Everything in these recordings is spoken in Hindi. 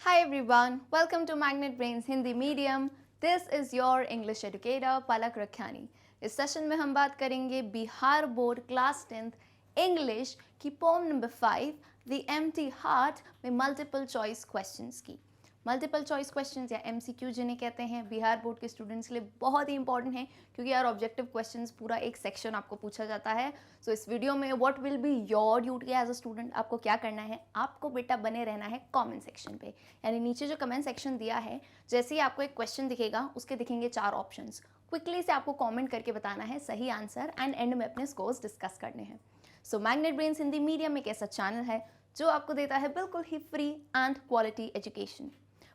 Hi everyone, welcome to Magnet Brains Hindi Medium. This is your English educator Palak Rakhiani. इस सेशन में हम बात करेंगे Bihar board class 10th English की poem number 5 the empty heart में मल्टीपल चॉइस क्वेश्चंस की। मल्टीपल चॉइस क्वेश्चंस या एमसीक्यू जिन्हें कहते हैं बिहार बोर्ड के स्टूडेंट्स के लिए बहुत ही इंपॉर्टेंट है क्योंकि यार ऑब्जेक्टिव क्वेश्चंस पूरा एक सेक्शन आपको पूछा जाता है। सो इस वीडियो में what will be your duty as a student, आपको क्या करना है, आपको बेटा बने रहना है कमेंट सेक्शन पे। यानी नीचे जो कमेंट सेक्शन दिया है, जैसे ही आपको एक क्वेश्चन दिखेगा उसके दिखेंगे 4 ऑप्शंस। क्विकली से आपको कॉमेंट करके बताना है सही आंसर एंड एंड में अपने स्कोर्स डिस्कस करने हैं। So magnet brains Hindi medium एक ऐसा चैनल है जो आपको देता है बिल्कुल ही free and quality education.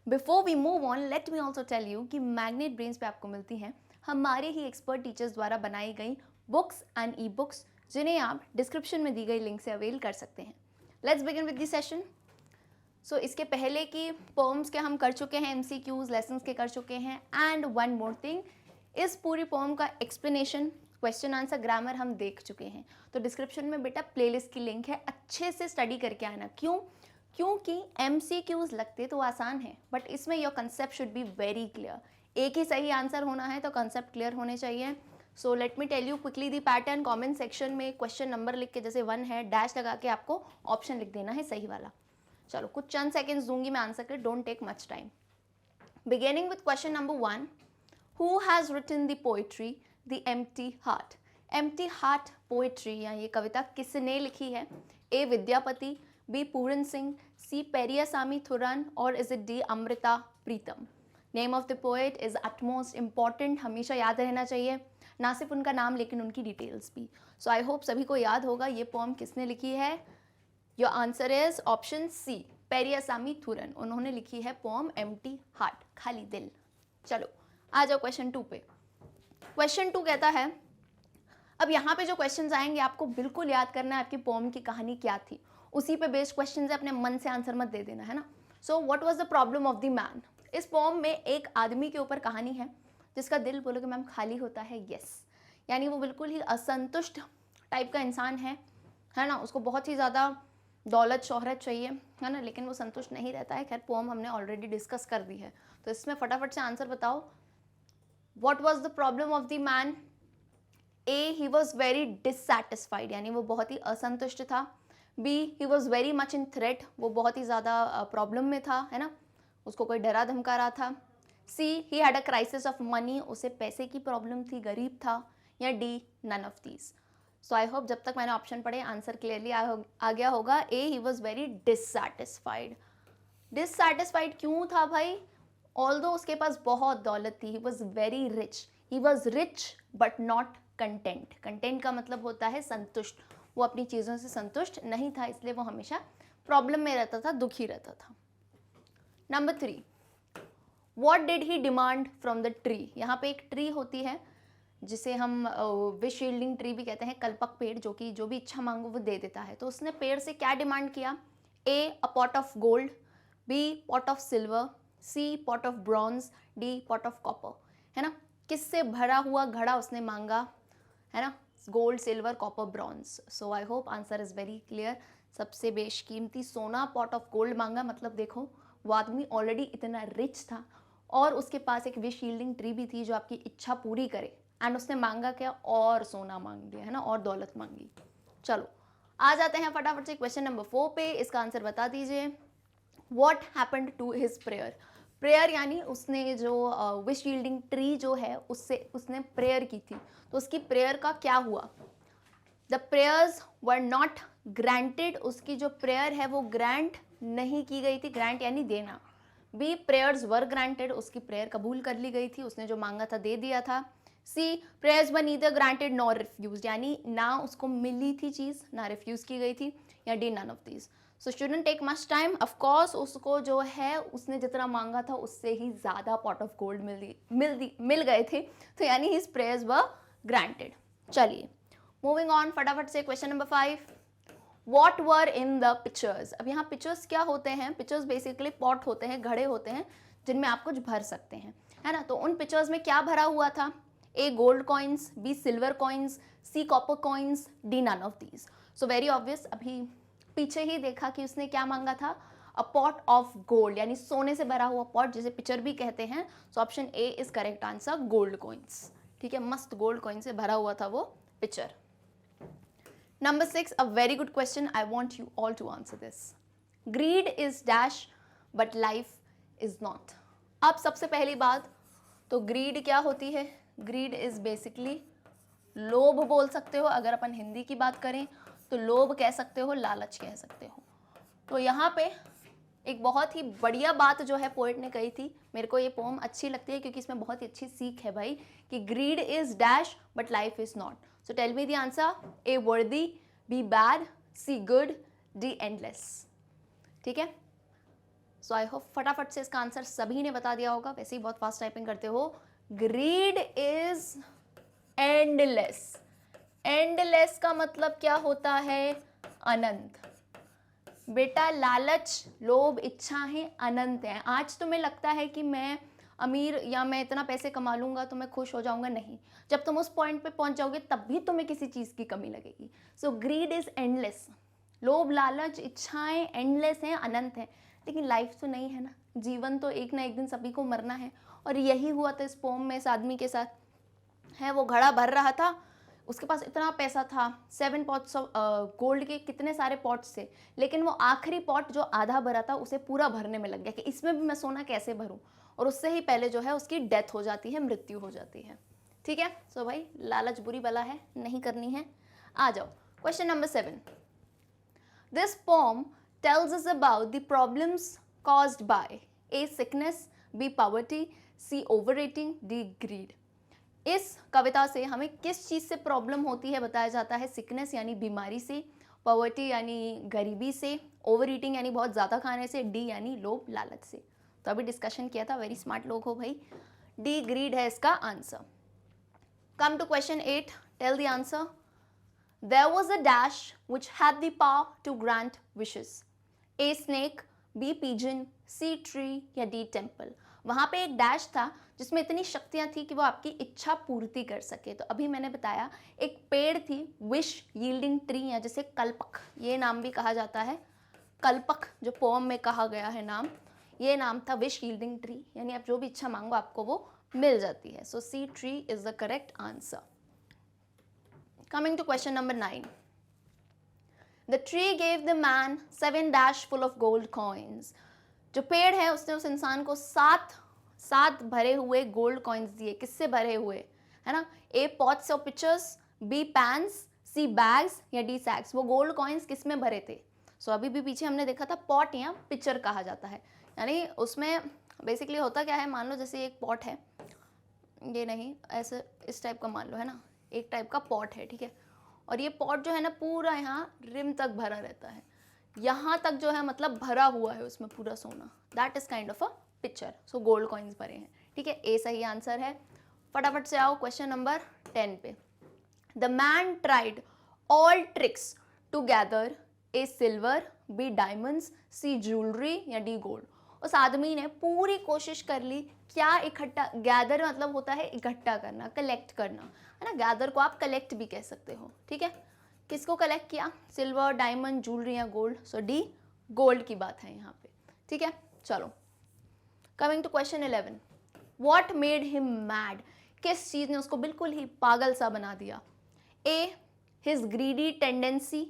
Before we move on, let me also tell you कि मैग्नेट ब्रेन्स पे आपको मिलती हैं हमारे ही एक्सपर्ट टीचर्स द्वारा बनाई गई बुक्स एंड ई बुक्स, जिन्हें आप डिस्क्रिप्शन में दी गई लिंक से अवेल कर सकते हैं। Let's begin with the session. So इसके पहले की पोम्स के हम कर चुके हैं, एमसीक्यूज लेसन्स के कर चुके हैं, एंड वन मोर थिंग, इस पूरी पोम का एक्सप्लेनेशन, क्वेश्चन आंसर, ग्रामर हम देख चुके हैं। तो डिस्क्रिप्शन में बेटा प्लेलिस्ट की लिंक है, अच्छे से स्टडी करके आना। क्यों? क्योंकि एमसीक्यूज लगते तो आसान है, बट इसमें your concept should be very clear. एक ही सही आंसर होना है तो कंसेप्ट क्लियर होने चाहिए। So let me tell you quickly the pattern. Comment section में क्वेश्चन नंबर लिख के, जैसे 1 है, डैश लगा के आपको ऑप्शन लिख देना है सही वाला। चलो कुछ चंद सेकेंड्स दूंगी मैं आंसर के, don't take much time. Beginning with question number 1, who has written the poetry the empty heart? Empty heart poetry या ये कविता किसने लिखी है? A Vidyapati, B Puran Singh, C Periyasamy Thuran, और is it D Amrita Pritam? Name of the poet is utmost important, हमेशा याद रहना चाहिए, ना सिर्फ उनका नाम लेकिन उनकी डिटेल्स भी। सो आई होप सभी को याद होगा ये पोम किसने लिखी है। Your answer is option C, Periyasamy Thooran. उन्होंने लिखी है पोम एम्प्टी हार्ट, खाली दिल। चलो आ जाओ क्वेश्चन 2 पे। क्वेश्चन 2 कहता है, अब यहाँ पे जो क्वेश्चंस आएंगे आपको बिल्कुल याद करना है आपकी पोम की कहानी क्या थी, उसी पे बेस्ड क्वेश्चंस है, अपने मन से आंसर मत दे देना, है ना। So what was the problem of the man? इस पोम में एक आदमी के ऊपर कहानी है जिसका दिल, बोलोगे मैम खाली होता है, यस। यानी वो बिल्कुल ही असंतुष्ट टाइप का इंसान है ना। उसको बहुत ही ज़्यादा दौलत शोहरत चाहिए, है ना, लेकिन वो संतुष्ट नहीं रहता है। खैर पोम हमने ऑलरेडी डिस्कस कर दी है, तो इसमें फटाफट से आंसर बताओ। What was the problem of the man? A, he was very dissatisfied, यानी वो बहुत ही असंतुष्ट था। B, he was very much in threat, वो बहुत ही ज़्यादा प्रॉब्लम में था, है ना, उसको कोई डरा धमका रहा था। C, he had a crisis of money, उसे पैसे की प्रॉब्लम थी, गरीब था। या D, none of these. So I hope जब तक मैंने ऑप्शन पढ़े आंसर क्लियरली आ गया होगा। A, he was very dissatisfied. Dissatisfied क्यों था भाई? ऑल्दो उसके पास बहुत दौलत थी, he was very rich, he was rich but not content. Content का मतलब होता है संतुष्ट, वो अपनी चीज़ों से संतुष्ट नहीं था, इसलिए वो हमेशा प्रॉब्लम में रहता था, दुखी रहता था। Number 3, what did he demand from the tree? यहाँ पे एक ट्री होती है जिसे हम विश यील्डिंग ट्री भी कहते हैं, कल्पक पेड़, जो कि जो भी इच्छा मांगो वो दे देता है। तो उसने पेड़ से क्या डिमांड किया? A, a pot of gold, B, pot of silver, C, pot of bronze, D, pot of copper. है ना, किससे भरा हुआ घड़ा उसने मांगा, है ना, gold, silver, copper, bronze. So I hope answer is very clear. सबसे बेशकीमती सोना, पॉट ऑफ गोल्ड मांगा, मतलब देखो वो आदमी ऑलरेडी इतना रिच था और उसके पास एक विश यील्डिंग ट्री भी थी जो आपकी इच्छा पूरी करे, एंड उसने मांगा क्या? और सोना मांग लिया, है ना, और दौलत मांगी। चलो आ जाते हैं फटाफट से क्वेश्चन नंबर 4 पे, इसका आंसर बता दीजिए। What happened to his prayer? Prayer यानी उसने जो विश यील्डिंग ट्री जो है उससे उसने प्रेयर की थी, तो उसकी प्रेयर का क्या हुआ? The prayers were not granted, उसकी जो प्रेयर है वो ग्रांट नहीं की गई थी, ग्रांट यानी देना। बी, प्रेयर्स वर ग्रांटेड, उसकी प्रेयर कबूल कर ली गई थी, उसने जो मांगा था दे दिया था। सी, प्रेयर्स वर नीदर ग्रांटेड नॉर रिफ्यूज, यानी ना उसको मिली थी चीज़ ना रिफ्यूज की गई थी। या D, none of these. So shouldn't take much time. Of course उसको जो है उसने जितना मांगा था उससे ही ज़्यादा पॉट ऑफ गोल्ड मिल गए थे, तो यानी हिज प्रेयर्स वर ग्रांटेड। चलिए मूविंग ऑन फटाफट से question number 5, what were in the pictures? अब यहाँ पिक्चर्स क्या होते हैं? पिक्चर्स बेसिकली पॉट होते हैं, घड़े होते हैं जिनमें आप कुछ भर सकते हैं, है ना। तो उन पिक्चर्स में क्या भरा हुआ था? A, gold coins, B, silver coins, C, copper coins, D, none of these. So very obvious, अभी पीछे ही देखा कि उसने क्या मांगा था, अ पॉट ऑफ गोल्ड, यानी सोने से भरा हुआ पॉट जिसे पिक्चर भी कहते हैं. सो option A is correct answer, gold coins. ठीक है, मस्त गोल्ड कॉइन से भरा हुआ था वो picture. Number 6, a very good question. I want you all to answer this. Greed is dash, but life is not. अब सबसे पहली बात तो greed क्या होती है? Greed is basically लोभ बोल सकते हो, अगर अपन हिंदी की बात करें तो लोभ कह सकते हो, लालच कह सकते हो. तो यहाँ पे एक बहुत ही बढ़िया बात जो है पोएट ने कही थी. मेरे को ये पोम अच्छी लगती है क्योंकि इसमें बहुत ही अच्छी सीख है भाई कि greed is dash but life is not. So tell me the answer. A worthy, B bad, C good, D endless. ठीक है, सो आई होप फटाफट से इसका आंसर सभी ने बता दिया होगा. वैसे ही बहुत फास्ट टाइपिंग करते हो. Grid is endless. एंडलेस का मतलब क्या होता है? अनंत. बेटा लालच, लोभ, इच्छाएं अनंत हैं. आज तुम्हें लगता है कि मैं अमीर या मैं इतना पैसे कमा लूंगा तो मैं खुश हो जाऊंगा, नहीं. जब तुम उस पॉइंट पे पहुंच जाओगे तब भी तुम्हें किसी चीज की कमी लगेगी. सो ग्रीड इज एंडलेस. लोभ, लालच, इच्छाएं एंडलेस हैं, अनंत हैं. लेकिन लाइफ तो नहीं है ना. जीवन तो एक ना एक दिन सभी को मरना है. और यही हुआ था इस पोम में इस आदमी के साथ. है वो घड़ा भर रहा था, उसके पास इतना पैसा था, 7 पॉट्स ऑफ गोल्ड के कितने सारे पॉट्स थे, लेकिन वो आखिरी पॉट जो आधा भरा था उसे पूरा भरने में लग गया कि इसमें भी मैं सोना कैसे भरूं. और उससे ही पहले जो है उसकी डेथ हो जाती है, मृत्यु हो जाती है. ठीक है, सो भाई लालच बुरी बला है, नहीं करनी है. आ जाओ question number 7. This poem tells us about the problems caused by A sickness, B poverty, C over eating, D greed. इस कविता से हमें किस चीज़ से प्रॉब्लम होती है बताया जाता है? सिकनेस यानी बीमारी से, पॉवर्टी यानी गरीबी से, ओवर ईटिंग यानी बहुत ज़्यादा खाने से, डी यानी लोभ लालच से. तो अभी डिस्कशन किया था, वेरी स्मार्ट लोग हो भाई. डी ग्रीड है इसका answer. Come to question 8. Tell the answer. There was a dash which had the power to grant wishes. A snake, B pigeon, C tree या डी टेम्पल. वहाँ पे एक डैश था जिसमें इतनी शक्तियाँ थी कि वो आपकी इच्छा पूर्ति कर सके. तो अभी मैंने बताया एक पेड़ थी, विश यील्डिंग ट्री, या जिसे कल्पक ये नाम भी कहा जाता है. कल्पक जो पोम में कहा गया है नाम, ये नाम था विश यील्डिंग ट्री, यानी आप जो भी इच्छा मांगो आपको वो मिल जाती है. So C tree is the correct answer. Coming to question number 9. The tree gave the man 7 dash full of gold coins. जो पेड़ है उसने उस इंसान को 7 भरे हुए गोल्ड कॉइन्स दिए. किससे भरे हुए? है ना. A pots of pitchers, B pans, C bags या डी सैक्स. वो गोल्ड कॉइन्स किस में भरे थे? सो अभी भी पीछे हमने देखा था पॉट या पिक्चर कहा जाता है. यानी उसमें बेसिकली होता क्या है, मान लो जैसे एक पॉट है, ये नहीं ऐसे इस टाइप का मान लो, है ना, एक टाइप का पॉट है. ठीक है, और ये पॉट जो है ना पूरा यहाँ रिम तक भरा रहता है, यहाँ तक जो है मतलब भरा हुआ है उसमें पूरा सोना. That is kind of a picture. So gold coins भरे हैं. ठीक है, ए सही आंसर है. फटाफट से आओ क्वेश्चन नंबर 10 पे. The man tried all tricks to gather A silver, B diamonds, C jewellery या डी गोल्ड. उस आदमी ने पूरी कोशिश कर ली. क्या इकट्ठा? गैदर मतलब होता है इकट्ठा करना, कलेक्ट करना, है ना. गैदर को आप कलेक्ट भी कह सकते हो. ठीक है, किसको कलेक्ट किया? सिल्वर, डायमंड, ज्वेलरी या गोल्ड. सो डी गोल्ड की बात है यहाँ पे. ठीक है, चलो coming to question 11. What made him mad. किस चीज ने उसको बिल्कुल ही पागल सा बना दिया? A his greedy tendency,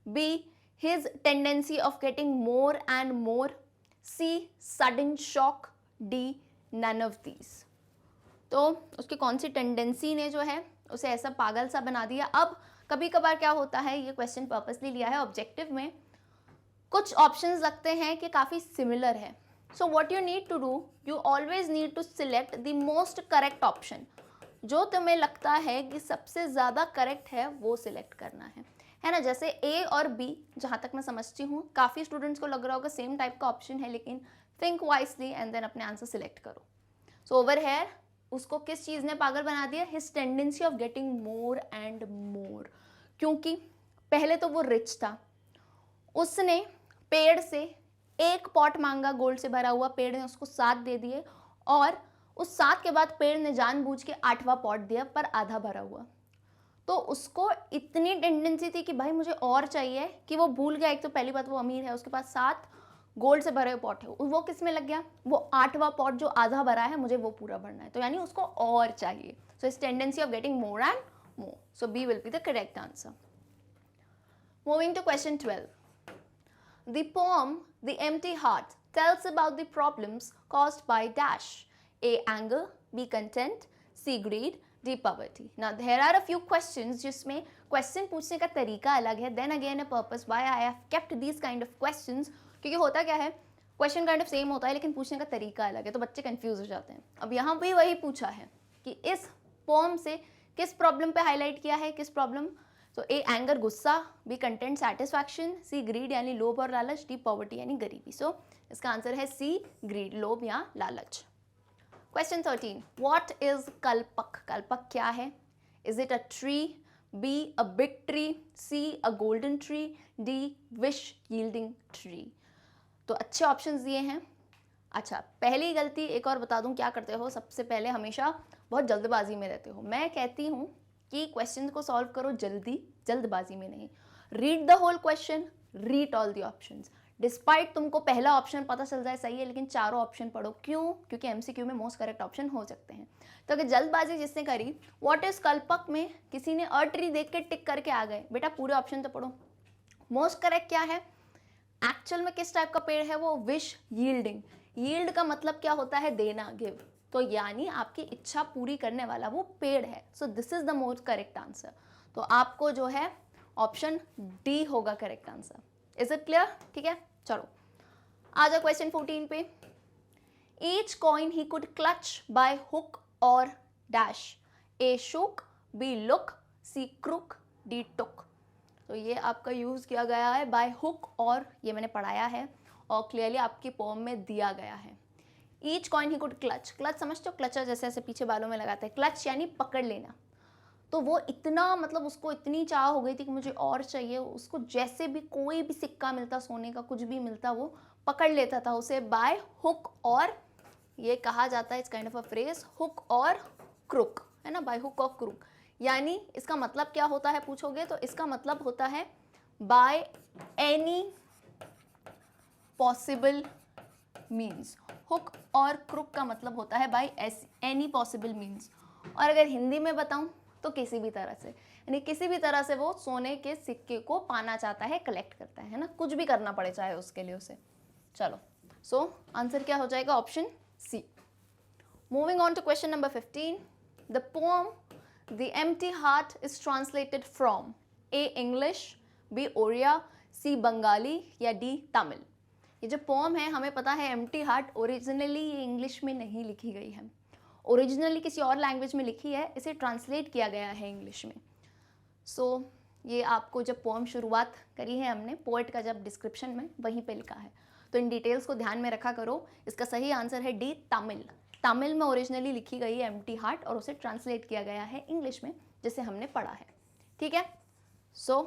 B his tendency of getting more and more, C sudden shock, D none of these. तो उसकी कौन सी टेंडेंसी ने जो है उसे ऐसा पागल सा बना दिया? अब कभी कभार क्या होता है, ये क्वेश्चन पर्पसली लिया है ऑब्जेक्टिव में, कुछ ऑप्शंस लगते हैं कि काफ़ी सिमिलर है. So what you need to do, you always need to select the most correct option. जो तुम्हें लगता है कि सबसे ज़्यादा करेक्ट है वो सिलेक्ट करना है ना. जैसे ए और बी, जहाँ तक मैं समझती हूँ काफ़ी स्टूडेंट्स को लग रहा होगा सेम टाइप का ऑप्शन है, लेकिन थिंक वाइसली एंड देन अपने आंसर सिलेक्ट करो. सो ओवर हेयर उसको किस चीज़ ने पागल बना दिया? His tendency of getting more and मोर. क्योंकि पहले तो वो रिच था, उसने पेड़ से एक पॉट मांगा गोल्ड से भरा हुआ, पेड़ ने उसको 7 दे दिए, और उस 7 के बाद पेड़ ने जानबूझ के 8वां पॉट दिया पर आधा भरा हुआ. तो उसको इतनी टेंडेंसी थी कि भाई मुझे और चाहिए, कि वो भूल गया. एक तो पहली बात वो अमीर है, उसके पास 7 गोल्ड से भरे हुए पॉट है, वो किस में लग गया, वो 8वां पॉट जो आधा भरा है मुझे वो पूरा भरना है, तो यानी उसको और चाहिए. So its tendency of getting more and more. So B will be the correct answer. Moving to question 12. The poem The Empty Heart tells about the problems caused by dash. A. Anger, B. Content, C. Greed, D. Poverty. Now there are a few questions जिसमें क्वेश्चन पूछने का तरीका अलग है. Then again a purpose why I have kept these kind of questions, क्योंकि होता क्या है, क्वेश्चन काइंड ऑफ सेम होता है लेकिन पूछने का तरीका अलग है, तो बच्चे कंफ्यूज हो जाते हैं. अब यहाँ भी वही पूछा है कि इस पोम से किस प्रॉब्लम पे हाईलाइट किया है, किस प्रॉब्लम. तो ए एंगर गुस्सा, B content satisfaction, C greed यानी लोभ और लालच, डी पॉवर्टी यानी गरीबी. सो इसका आंसर है सी ग्रीड, लोभ या लालच. क्वेश्चन 13. व्हाट इज कल्पक. कल्पक क्या है. Is it a tree, B a big tree, C a golden tree, D wish yielding tree. तो अच्छे ऑप्शंस दिए हैं. अच्छा, पहली गलती एक और बता दूं क्या करते हो, सबसे पहले हमेशा बहुत जल्दबाजी में रहते हो. मैं कहती हूँ कि क्वेश्चन को सॉल्व करो जल्दी, जल्दबाजी में नहीं. Read the whole question, read all the options. Despite तुमको पहला ऑप्शन पता चल जाए सही है, लेकिन चारों ऑप्शन पढ़ो. क्यों? क्योंकि एमसीक्यू में मोस्ट करेक्ट ऑप्शन हो सकते हैं. तो अगर जल्दबाजी जिसने करी, व्हाट इज कल्पक में किसी ने अ ट्री देख के टिक करके आ गए, बेटा पूरे ऑप्शन तो पढ़ो. मोस्ट करेक्ट क्या है, एक्चुअल में किस टाइप का पेड़ है वो, विश यील्डिंग. यील्ड का मतलब क्या होता है, देना, गिव. तो यानी आपकी इच्छा पूरी करने वाला वो पेड़ है. So this is the most correct answer. तो आपको जो है ऑप्शन डी होगा correct answer. Is it clear? ठीक है, चलो आ जाओ क्वेश्चन 14 पे. Each coin he could clutch by hook or dash. A shook, B look, C crook, D took. तो ये आपका यूज किया गया है बाय हुक, और ये मैंने पढ़ाया है और क्लियरली आपकी पोम में दिया गया है. Each coin he could clutch. Clutch समझते हो, क्लचर जैसे ऐसे पीछे बालों में लगाते हैं. क्लच यानी पकड़ लेना. तो वो इतना, मतलब उसको इतनी चाह हो गई थी कि मुझे और चाहिए. उसको जैसे भी कोई भी सिक्का मिलता, सोने का कुछ भी मिलता, वो पकड़ लेता था उसे बाय हुक. और ये कहा जाता है, it's kind of a phrase, hook और क्रुक, है ना, बाय हुक और क्रुक. यानी इसका मतलब क्या होता है पूछोगे तो इसका मतलब होता है by any possible means. Hook और क्रुक का मतलब होता है बाय एनी पॉसिबल मीन्स. और अगर हिंदी में बताऊं तो किसी भी तरह से, यानी किसी भी तरह से वो सोने के सिक्के को पाना चाहता है, कलेक्ट करता है ना, कुछ भी करना पड़े चाहे उसके लिए उसे. चलो, सो आंसर क्या हो जाएगा, option C. Moving on to question number 15. The poem the empty heart is translated from. A English, B Odia, C Bengali या डी तमिल. ये जो पोम है, हमें पता है एम्प्टी हार्ट ओरिजिनली ये इंग्लिश में नहीं लिखी गई है, ओरिजिनली किसी और लैंग्वेज में लिखी है, इसे ट्रांसलेट किया गया है इंग्लिश में. सो ये आपको जब पोम शुरुआत करी है हमने, पोएट का जब डिस्क्रिप्शन में वहीं पे लिखा है, तो इन डिटेल्स को ध्यान में रखा करो. इसका सही आंसर है डी तमिल. तमिल में ओरिजिनली लिखी गई है एम्प्टी हार्ट और उसे ट्रांसलेट किया गया है इंग्लिश में, जिसे हमने पढ़ा है. ठीक है, so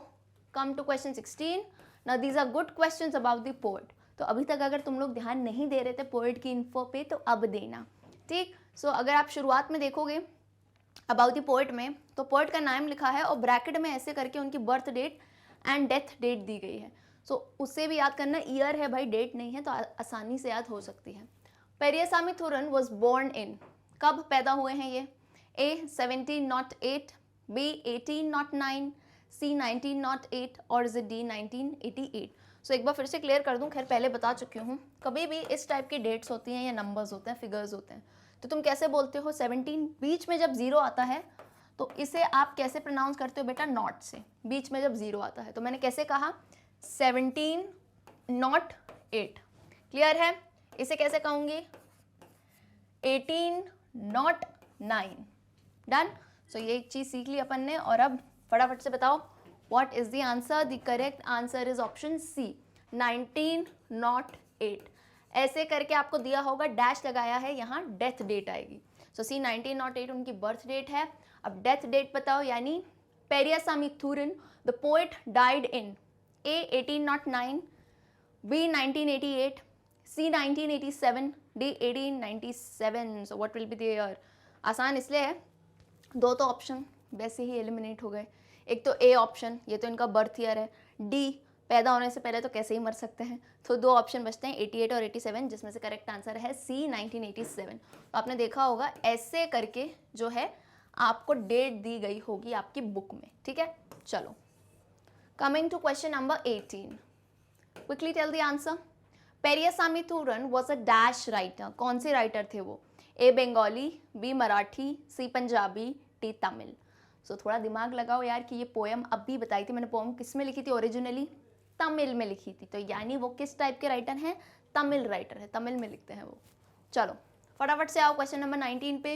come to question 16. Now these are good questions about the poet. तो अभी तक अगर तुम लोग ध्यान नहीं दे रहे थे पोएट की इन्फो पे, तो अब देना. ठीक, सो अगर आप शुरुआत में देखोगे अबाउट द पोएट में, तो पोएट का नाम लिखा है और ब्रैकेट में ऐसे करके उनकी birth date and death date दी गई है. सो उससे भी याद करना, ईयर है भाई, डेट नहीं है, तो आसानी से याद हो सकती है. Periyasamy Thooran was born in. कब पैदा हुए हैं ये? ए 1708, बी 1809, सी 1908 और इज डी 1988. सो एक बार फिर से क्लियर कर दूं, खैर पहले बता चुकी हूँ, कभी भी इस टाइप की डेट्स होती हैं या नंबर्स होते हैं, फिगर्स होते हैं, तो तुम कैसे बोलते हो, 17 बीच में जब जीरो आता है तो इसे आप कैसे प्रोनाउंस करते हो बेटा, नॉट से. बीच में जब जीरो आता है तो मैंने कैसे कहा, 1708. क्लियर है? इसे कैसे कहूँगी, 1809. डन. सो ये एक चीज़ सीख ली अपन ने. और अब फटाफट से बताओ, what is the answer? The correct answer is option C, 1908. ऐसे करके आपको दिया होगा, डैश लगाया है, यहाँ डेथ डेट आएगी. सो सी 1908 उनकी बर्थ डेट है. अब डेथ डेट बताओ, यानी Periyasamy Thooran the poet died in A 1809, B 1988, C 1987, D 1897. So what will be the year? आसान इसलिए है, दो तो ऑप्शन वैसे ही एलिमिनेट हो गए. एक तो ए ऑप्शन, ये तो इनका बर्थ ईयर है. डी पैदा होने से पहले तो कैसे ही मर सकते हैं। तो दो ऑप्शन बचते हैं 88 और 87, जिसमें से करेक्ट आंसर है सी 1987। तो आपने देखा होगा ऐसे करके जो है आपको डेट दी गई होगी आपकी बुक में, ठीक है। चलो, coming to question number 18, quickly tell the answer. Periyasamy Thooran was a dash writer. कौन से राइटर थे वो? A Bengali, B Marathi, C Punjabi, D Tamil. So थोड़ा दिमाग लगाओ यार कि ये पोएम अभी बताई थी मैंने, पोएम किस में लिखी थी ओरिजिनली? तमिल में लिखी थी। तो यानी वो किस टाइप के राइटर हैं? तमिल राइटर है, तमिल में लिखते हैं वो। चलो फटाफट से आओ क्वेश्चन नंबर 19 पे।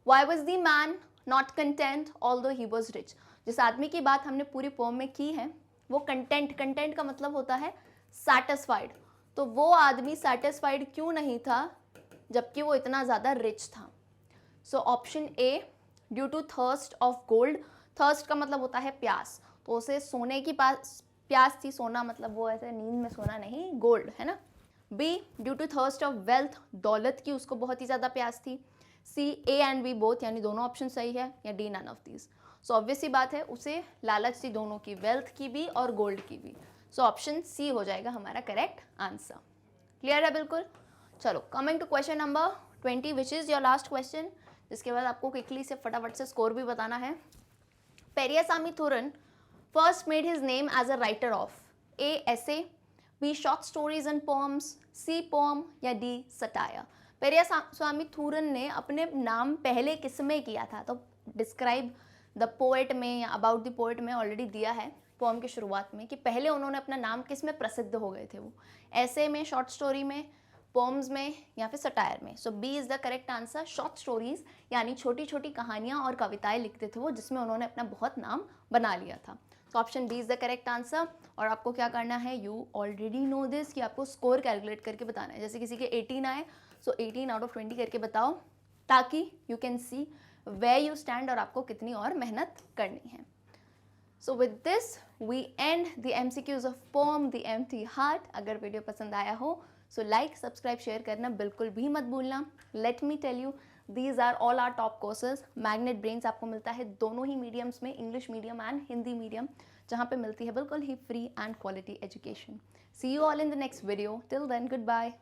Why was the man not content although he was rich. जिस आदमी की बात हमने पूरी पोएम में की है वो कंटेंट, कंटेंट का मतलब होता है सैटिस्फाइड। तो वो आदमी सैटिस्फाइड क्यों नहीं था जबकि वो इतना ज़्यादा रिच था? So option A, due to thirst of gold. Thirst का मतलब होता है प्यास, तो उसे सोने की प्यास थी। सोना मतलब वो ऐसे नींद में सोना नहीं, गोल्ड है ना। B, due to thirst of wealth. दौलत की उसको बहुत ही ज़्यादा प्यास थी। C, A and B both, यानी दोनों ऑप्शन सही है। या D, none of these. So obvious सी बात है उसे लालच थी दोनों की, वेल्थ की भी और गोल्ड की भी। सो ऑप्शन सी हो जाएगा हमारा करेक्ट आंसर। क्लियर है बिल्कुल? चलो coming to question number 20 which is your last question, जिसके बाद आपको क्विकली से फटाफट से स्कोर भी बताना है। Periyasamy Thooran first made his name as a writer of A essay, B short stories and poems, C poem, या डी सटायर। पेरियासामी थूरन ने अपने नाम पहले किस में किया था? तो डिस्क्राइब द पोएट में या अबाउट द पोएट में ऑलरेडी दिया है पोएम की शुरुआत में कि पहले उन्होंने अपना नाम किस में प्रसिद्ध हो गए थे। वो ऐसे में, शॉर्ट स्टोरी में, पोम्स में, या फिर सटायर में। So B is the correct answer. Short stories यानी छोटी छोटी कहानियाँ और कविताएं लिखते थे वो, जिसमें उन्होंने अपना बहुत नाम बना लिया था। तो option B is the correct answer. और आपको क्या करना है, यू ऑलरेडी नो दिस, कि आपको स्कोर कैलकुलेट करके बताना है। जैसे किसी के 18 आए, सो 18 आउट ऑफ 20 करके बताओ, ताकि you can see way you stand और आपको कितनी और मेहनत करनी है। So with this we end the MCQs of poem the empty heart. अगर वीडियो पसंद आया हो सो लाइक, सब्सक्राइब, शेयर करना बिल्कुल भी मत भूलना। Let me tell you, these are all our top courses. Magnet brains आपको मिलता है दोनों ही मीडियम्स में, English medium and Hindi medium, जहाँ पे मिलती है बिल्कुल ही free and quality education. See you all in the next video. Till then, good bye.